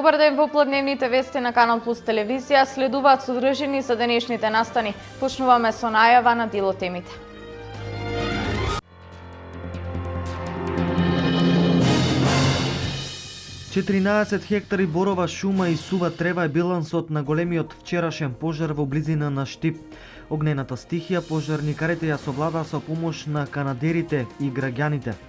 Добар ден во попладневните вести на Канал Плюс телевизија. Следуваат содржини за денешните настани. Почнуваме со најава на дел од темите. Четиринаесет хектари борова шума и сува трева е билансот на големиот вчерашен пожар во близина на Штип. Огнената стихија пожарникарите ја совлада со помош на канадерите и граѓаните.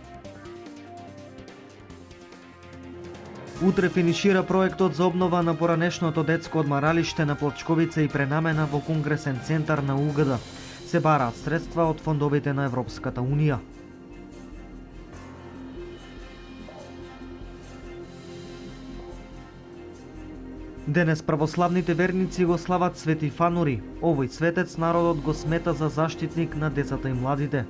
Утре финишира проектот за обнова на поранешното детско одмаралиште на Плачковица и пренамена во Конгресен центар на УГД. Се бараат средства од фондовите на Европската Унија. Денес православните верници го слават Свети Фанури. Овој светец народот го смета за заштитник на децата и младите.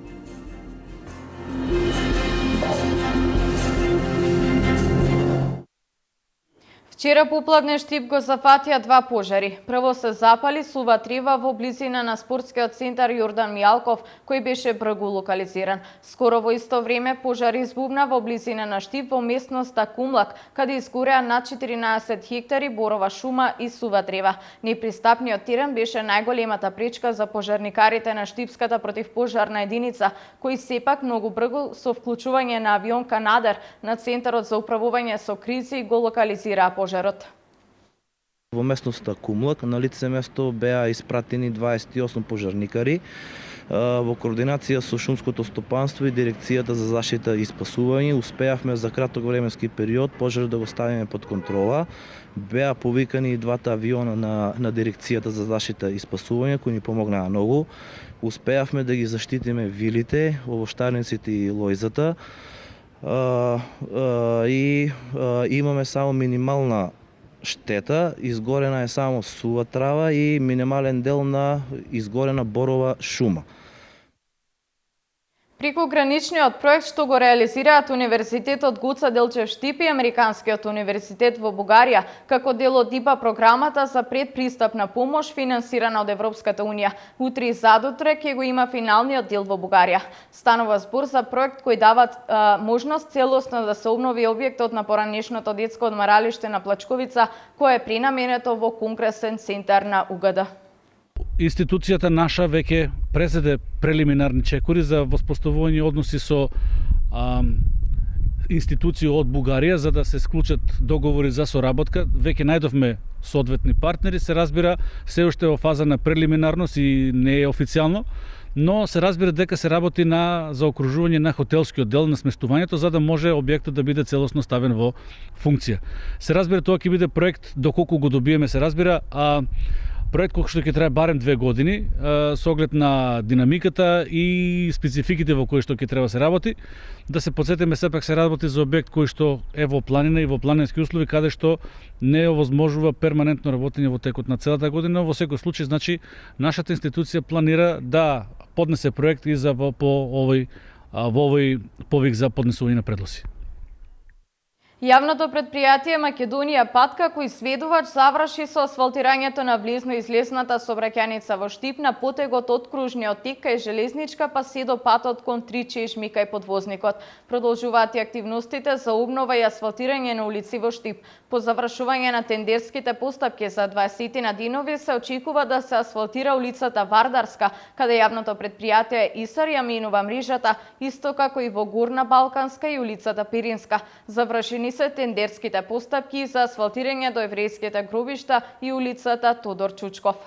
Вчера попладне Штип го зафатија два пожари. Прво се запали сува трева во близина на спортскиот центар Јордан Мијалков, кој беше бргу локализиран. Скоро во исто време пожар избувна во близина на Штип во местноста Кумлак, каде изгореа над 14 хектари борова шума и сува трева. Непристапниот терен беше најголемата пречка за пожарникарите на Штипската противпожарна единица, кои сепак многу бргу со вклучување на авион Канадер на Центарот за управување со кризи го локализираа пожарот. Во местноста Кумлак на лице место беа испратени 28 пожарникари во координација со шумското стопанство и дирекцијата за заштита и спасување. Успеавме за краток временски период пожарот да го ставиме под контрола. Беа повикани и двата авиона на дирекцијата за заштита и спасување кои ни помогнаа многу. Успеавме да ги заштитиме вилите, овоштарниците и лојзата. И имаме само минимална штета, изгорена е само сува трава и минимален дел на изгорена борова шума. Преку граничниот проект што го реализираат Универзитетот Гоце Делчев Штип и Американскиот универзитет во Бугарија, како дел од ИПА програмата за предпристапна помош финансирана од Европската Унија. Утре и задутре ќе го има финалниот дел во Бугарија. Станува збор за проект кој дава можност целосно да се обнови објектот на поранешното детско одмаралиште на Плачковица, кое е пренаменето во Конгресен центар на УГД. Институцијата наша веќе презеде прелиминарни чекори за воспоставување односи со институции од Бугарија за да се склучат договори за соработка. Веќе најдовме соодветни партнери, се разбира, се уште во фаза на прелиминарност и не е официјално, но се разбира дека се работи на заокружување на хотелскиот дел на сместувањето за да може објектот да биде целосно ставен во функција. Се разбира, тоа ќе биде проект доколку го добиеме, се разбира, проект кој што ќе трае барем 2 години, со оглед на динамиката и спецификите во кои што ќе треба се работи. Да се подсетиме, сепак се работи за објект кој што е во планина и во планински услови, каде што не овозможува перманентно работење во текот на целата година. Во секој случај, значи, нашата институција планира да поднесе проект и за во овој повик за поднесување на предлози. Јавното предпријатие Македонија Пат како изведувач заврши со асфалтирањето на влезно излезната сообраќајница во Штип на потегот од кружниот тек кај железничка па се до патот кон Три чешми кај подвозникот. Продолжуваат и активностите за обнова и асфалтирање на улици во Штип. По завршување на тендерските постапки за 20 на денови се очекува да се асфалтира улицата Вардарска, каде јавното предпријатие ИСАР ја менува мрежата, исто како и во Горна Балканска и улицата Пиринска. Завршени се тендерските постапки за асфалтирање до еврејските гробишта и улицата Тодор Чучков.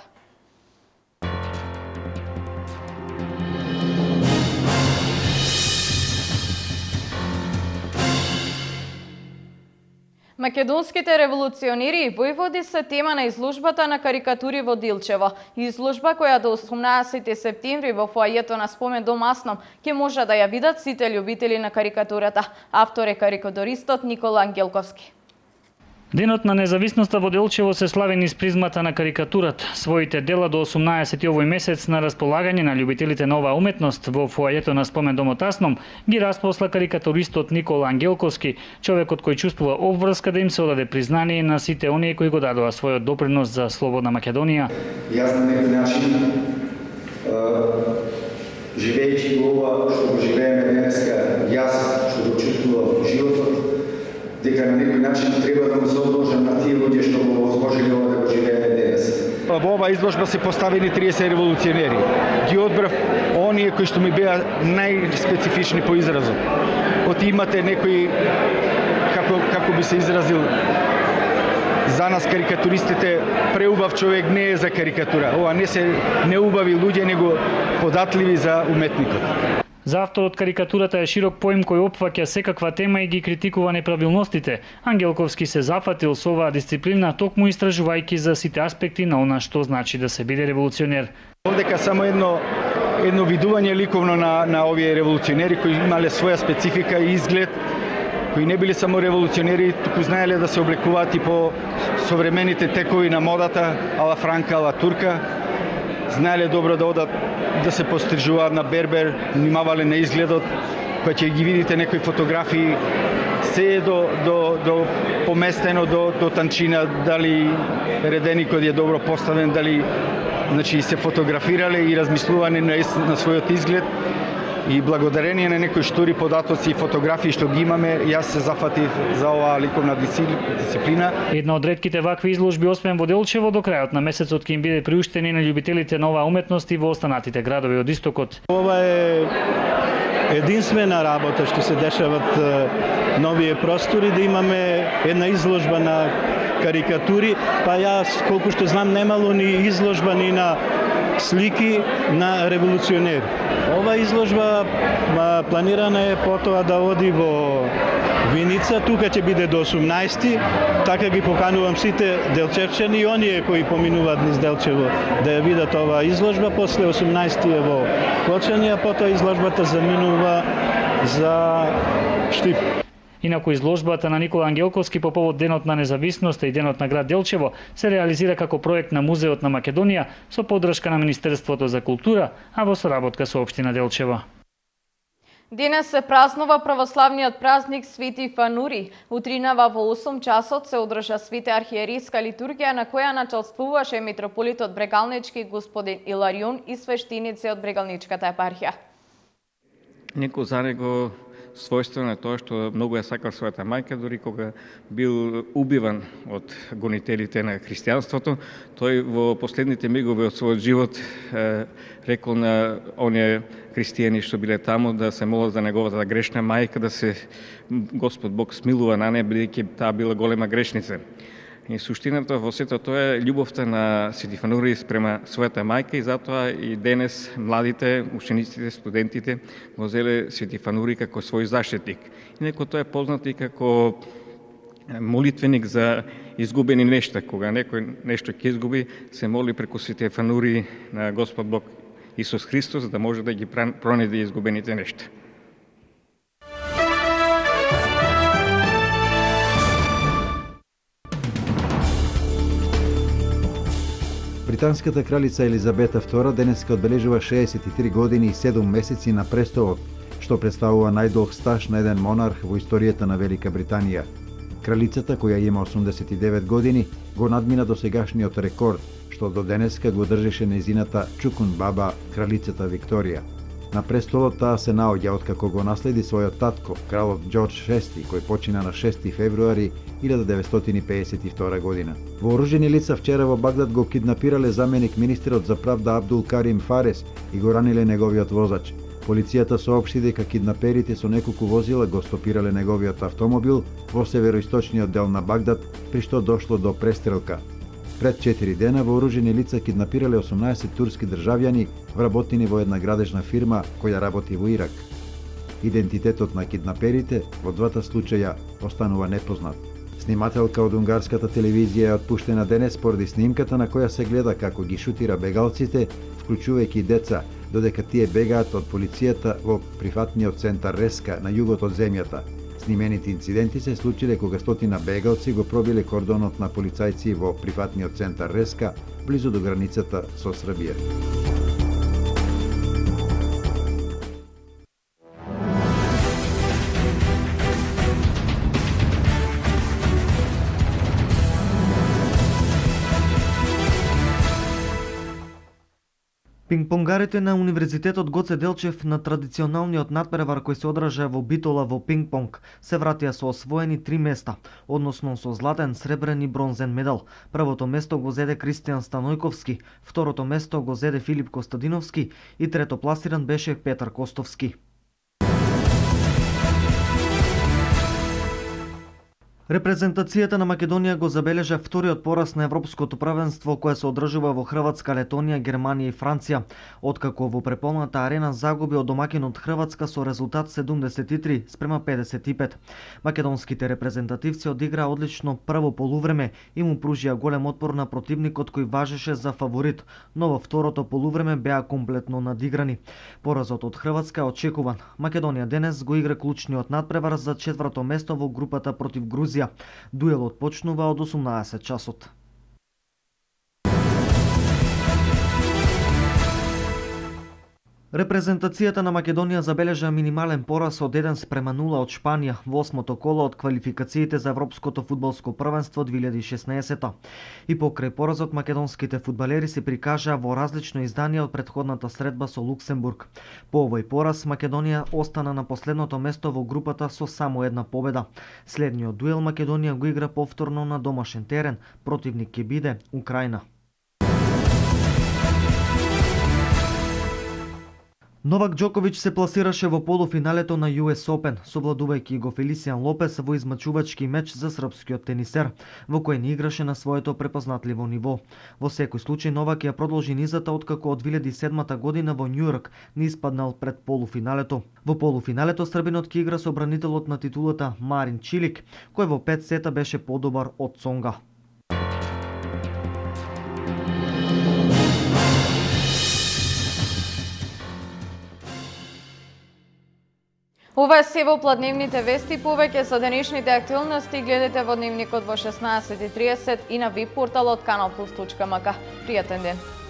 Македонските револуционери и војводи се тема на изложбата на карикатури во Дилчево. Изложба која до 18 септември во фоајето на Спомен дом Асном ќе може да ја видат сите љубители на карикатурата. Автор е карикатуристот Никола Ангелковски. Денот на независноста во Делчево се слави низ призмата на карикатурата. Своите дела до 18 овој месец на располагање на љубителите на оваа уметност во фоајето на Спомен домот Асном ги распосла карикатуристот Никола Ангелковски, човекот кој чувствува обврска да им се одаде признание на сите оние кои го дадоа својот допринос за слободна Македонија. Јас на некој начин живејќи го ова што го живееме денеска, јас што го чувствував животот, дека на некој начин треба да му се одложам на тие луѓе што го возможили ова да го живееме денес. Во оваа изложба се поставени 30 револуционери. Ги одбрав оние кои што ми беа најспецифични по изразот. Оти имате некои, како би се изразил, за нас карикатуристите преубав човек не е за карикатура. Ова не се неубави луѓе, него податливи за уметникот. За авторот карикатурата е широк поим кој опфаќа секаква тема и ги критикува неправилностите. Ангелковски се зафатил со оваа дисциплина токму истражувајќи за сите аспекти на она што значи да се биде револуционер. Овдека само едно видување ликовно на овие револуционери кои имале своја специфика и изглед, кои не биле само револуционери, туку знаеле да се облекуваат и по современите текови на модата, ала франка, ала турка. Знаеле добро да одат да се пострижуваат на бербер, внимавале на изгледот, кога ќе ги видите некои фотографии, се е до поместено до танчина, дали реденикот е добро поставен, дали значи се фотографирале и размислуване на својот изглед. И благодарение на некои штури податоци и фотографии што ги имаме, јас се зафатив за оваа ликовна дисциплина. Една од ретките вакви изложби освен во Делчево до крајот на месецот ќе им биде приуштени на љубителите на оваа уметност и во останатите градови од истокот. Ова е единствена работа што се дешават новие простори, да имаме една изложба на карикатури, па јас колку што знам немало ни изложба ни на слики на револуционери. Ова изложба планирана е потоа да оди во Виница, тука ќе биде до 18-ти, така ги поканувам сите делчевчани и оние кои поминуваат низ Делчево да ја видат оваа изложба, после 18-ти е во Клочани, а потоа изложбата заминува за Штип. Инаку изложбата на Никола Ангелковски по повод Денот на независноста и Денот на град Делчево се реализира како проект на Музеот на Македонија со поддршка на Министерството за култура, а во соработка со општина Делчево. Денес се празнува православниот празник Свети Фанури. Утринава во 8 часот се одржа света архиерейска литургија на која началствуваше митрополитот Брегалнички господин Иларион и свештеници од Брегалничката епархија. Некој за него својствено е тоа што многу ја сакал својата мајка, дури кога бил убиван од гонителите на христијанството, тој во последните мигови од својот живот рекол на оние христијани што биле таму да се молат за неговата грешна мајка, да се Господ Бог смилува на неа, бидејќи таа била голема грешница. И суштината во сето тоа е љубовта на Свети Фанури спрема својата мајка и затоа и денес младите, учениците, студентите го зеле Свети Фанури како свој заштитник. Инаку тоа е познат и како молитвеник за изгубени нешта. Кога некој нешто ќе изгуби, се моли преку Свети Фанури на Господ Бог Исус Христос да може да ги пронајде изгубените нешта. Британската кралица Елизабета II денеска одбележува 63 години и 7 месеци на престолот, што представува најдолг стаж на еден монарх во историјата на Велика Британија. Кралицата, која има 89 години, го надмина досегашниот рекорд, што до денеска го држеше незината чукун баба, кралицата Викторија. На престолот таа се наоѓа откако го наследи својот татко, кралот Џорџ VI, кој почина на 6 февруари 1952 година. Вооружени лица вчера во Багдад го киднапирале заменик министерот за правда Абдул Карим Фарес и го раниле неговиот возач. Полицијата соопшти дека киднаперите со неколку возила го стопирале неговиот автомобил во североисточниот дел на Багдад, при што дошло до престрелка. Пред 4 дена вооружени лица киднапирале 18 турски државјани вработени во една градежна фирма која работи во Ирак. Идентитетот на киднаперите во двата случаја останува непознат. Снимателка од унгарската телевизија е отпуштена денес поради снимката на која се гледа како ги шутира бегалците, вклучувајќи деца, додека тие бегаат од полицијата во прифатниот центар Реска на југот од земјата. Снимените инциденти се случиле кога стотина бегалци го пробиле кордонот на полицајци во прифатниот центар Реска, близу до границата со Србија. Пингпонгарите на Универзитетот Гоце Делчев на традиционалниот надпревар кој се одржа во Битола во пингпонг се вратија со освоени 3 места, односно со златен, сребрен и бронзен медал. Првото место го зеде Кристијан Станојковски, второто место го зеде Филип Костадиновски и трето пласиран беше Петар Костовски. Репрезентацијата на Македонија го забележа вториот пораз на Европското првенство кое се одржува во Хрватска, Летонија, Германија и Франција, откако во преполната арена загуби од домакинот Хрватска со резултат 73-55. Македонските репрезентативци одиграа одлично прво полувреме и му пружија голем отпор на противникот кој важеше за фаворит, но во второто полувреме беа комплетно надиграни. Поразот од Хрватска е очекуван. Македонија денес го игра клучниот надпревар за четврто место во групата против Грузија. Дуелот почнува од 18 часот. Репрезентацијата на Македонија забележа минимален пораз од 1:0 од Шпанија во осмото коло од квалификациите за Европското фудбалско првенство 2016. И покрај поразот македонските фудбалери се прикажаа во различно издание од претходната средба со Луксембург. По овој пораз Македонија остана на последното место во групата со само една победа. Следниот дуел Македонија го игра повторно на домашен терен, противник ќе биде Украина. Новак Џоковиќ се пласираше во полуфиналето на US Open, совладувајќи го Фелисијан Лопес во измачувачки меч за српскиот тенисер, во кој не играше на своето препознатливо ниво. Во секој случај Новак ја продолжи низата откако од 2007 година во Њујорк не испаднал пред полуфиналето. Во полуфиналето србинот ќе игра со бранителот на титулата Марин Чилик, кој во 5 сета беше подобар од Цонга. Ова е се во Пладневните вести. Повеќе за денешните актуелности гледате во Дневникот во 16:30 и на веб порталот kanalplus.mk. Пријатен ден!